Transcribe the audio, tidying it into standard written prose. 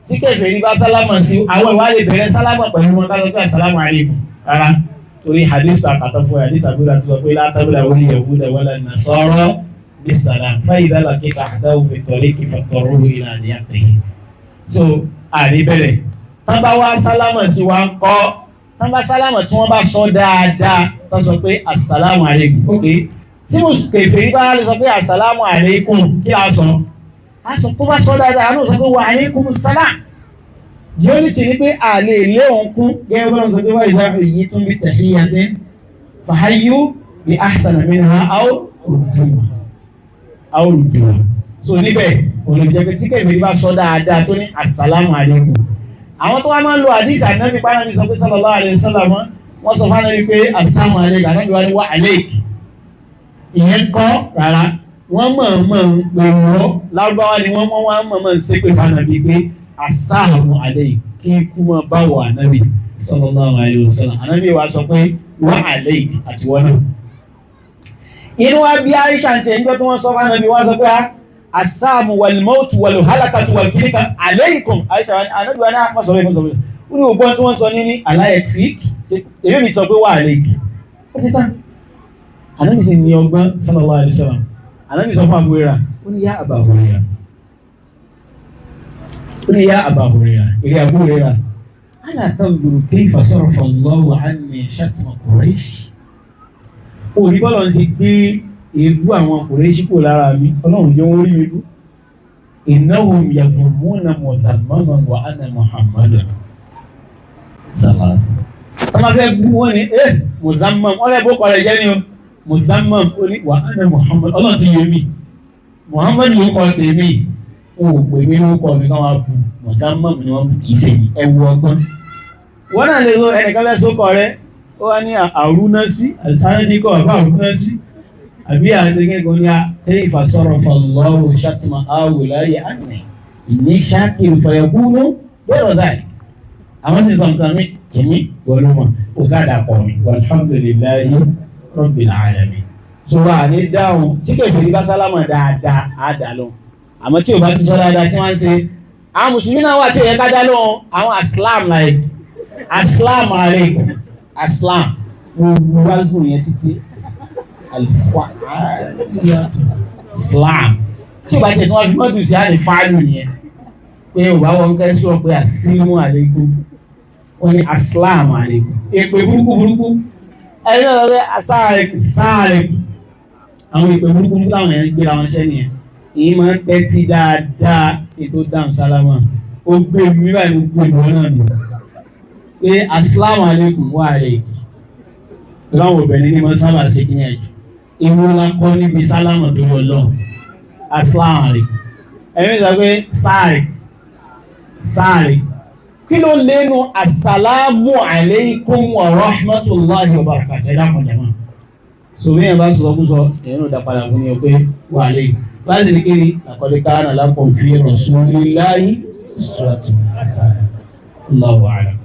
tí kèfèrí bá sálámà sí àwọn ìwà lè bẹ̀rẹ̀ sálámà pẹ̀lú wọn ká lọ pé assalamu alaykum rárá torí hadith àkàtọ̀ fún hadith àbúrò tó sọ pé látàbílà orí yahuda wala nasara bisalam fa idha laqita ahdahu fi tariqi fattaruhu ila niyatihi. So àríbẹ̀rẹ̀ tán bá wá sálámà sí wa ń kọ́ tán bá sálámà tí wọ́n bá sọ dáadáa tán sọ pé assalamu alaykum ok tí mo kèfèrí bá lè sọ pé assalamu alaykum kí a sọ tó bá sọ dáadáa àánú sọ pé wa alaykum salam di ó ní ti ní pé a lè lé òun kún gẹ́gẹ́ bọ́n sọ pé wá ìdá èyí tó ń bí tahiyyatin fahayyu bi ahsana minha aw rudduha. So níbẹ̀ olùjẹ́ pé tí kèfèrí bá sọ dáadáa tó ní assalamu alaykum àwọn tó wá máa ń lo àdìs ànábì pàánàbì sọ pé sallallahu alayhi wa sallam wọ́n sọ fánàbì pé assalamu alaykum ànábì wá ní wa alayk ìyẹn kọ́ rárá wọ́n mọ̀ọ́mọ̀ ń pè wọ́ lárúbáwá ni wọ́n mọ̀ọ́mọ̀ ń ṣépè fánàbì pé assalamu alaykum kí kú mọ́ báwọ̀ ànábì sallallahu alayhi wa sallam ànábì wa sọ pé wa alayk àti wọ́n náà. inú wa bí Aisha àti ẹ̀ńjọ́ tí wọ́n sọ fánàbì wọ́n sọ pé asáàmù wàlmọ́tù wàlúhálàkàtù wàlúkìríkà alaykum Aisha ànábì wa náà mọ́sọ̀rọ̀ ìmọ́sọ̀rọ̀ ó ní ògbọ́n tí wọ́n sọ ní alayek èyí mi sọ pé wà alayk ó ti tán ànábì sì ní ọgbọ́n sallallahu alayhi wa sallam ànábì sọ fún àbúrẹ́ra ó ní yá Aba Hurairah ó ní yá Aba Hurairah èrè àbúrẹ́ra ala tanzuru kayfa sarafa Allahu anni shatma Quraysh òrí bọ́lọ̀ ti gbé èébú àwọn Quraysh kò lára mi ọlọ́run jẹ́ wọ́n rí mi dú innahum yadhummuna mudhammaman wa ana Muhammadan sallallahu tọ́mà fẹ́ bú wọ́n ni mudhammam wọ́n fẹ́ bó kọ̀rẹ̀ jẹ́ ni o mudhammam ó ní wa ana Muhammad ọlọ́run ti yé mi Muhammad ló kọ́ tèmi ó pè mí ló kọ́ mi káwọn bú mudhammam ni wọ́n bú kìí ṣe ẹwu ọgbọ́n wọ́n náà lè lo ẹnìkan fẹ́ sókọ̀ rẹ ó wá ní àrúnásí As-Sanady kọ́ àbá àrúnásí àbí àdéhùn ní kayfa sarafa Allahu shatma ha'ula'i anni inni shakirun fayakunu ghayra dhalik àwọn sì sọ nǹkan mi kìíní wọlúmọ̀ kò sáàdà pọ̀ mi walhamdulillahi rabbil alamin. So wà ní dáhùn tí kèfèrí bá sálámà dáadáa á dà lọ àmọ́ tí ò bá ti sọ dáadáa tí wọ́n ń ṣe àwọn mùsùlùmí náà wà tí ò yẹ ká dá lóhùn àwọn aslam like assalamu alaykum aslam gbogbo wáṣíkù yẹn títí Islam tí o bá tẹ̀ tí wọ́n fi mọ́tò sí àlè fáàlù yẹn pé o bá wọn kẹ́ sọ pé assalamu alaykum wọ́n ní assalamu alaykum èpè burúkú ẹni náà lọ́wọ́ sáàrẹ̀kù àwọn èpè burúkú táwọn yẹn gbéra wọn ṣẹ́ nìyẹn èyí máa ń tẹ́tí dáadáa ètò dáhùn sálámà ó gbé mi báyìí ó gbé ìwọ náà nù pé assalamu alaykum wa alaykum láwọn obìnrin ní wọ́n sábà ṣe kí ní ẹ̀jù ìwọ ńlá kọ́ níbi sálámà tó yọ lọ assalamu alaykum ẹ̀mí sọ pé sáàrì kí ló lẹ́nu assalamu alaykum wa rahmatullahi wa barakatuh ẹ̀dá kan jẹ̀mọ́ so bí ẹ̀ bá sọ fún sọ ẹ̀yìn ló dá padà fún mi pé wà alaykum láti ní kiri laqad kana lakum fi rasulillahi uswatun hasanah Allahu a'lam.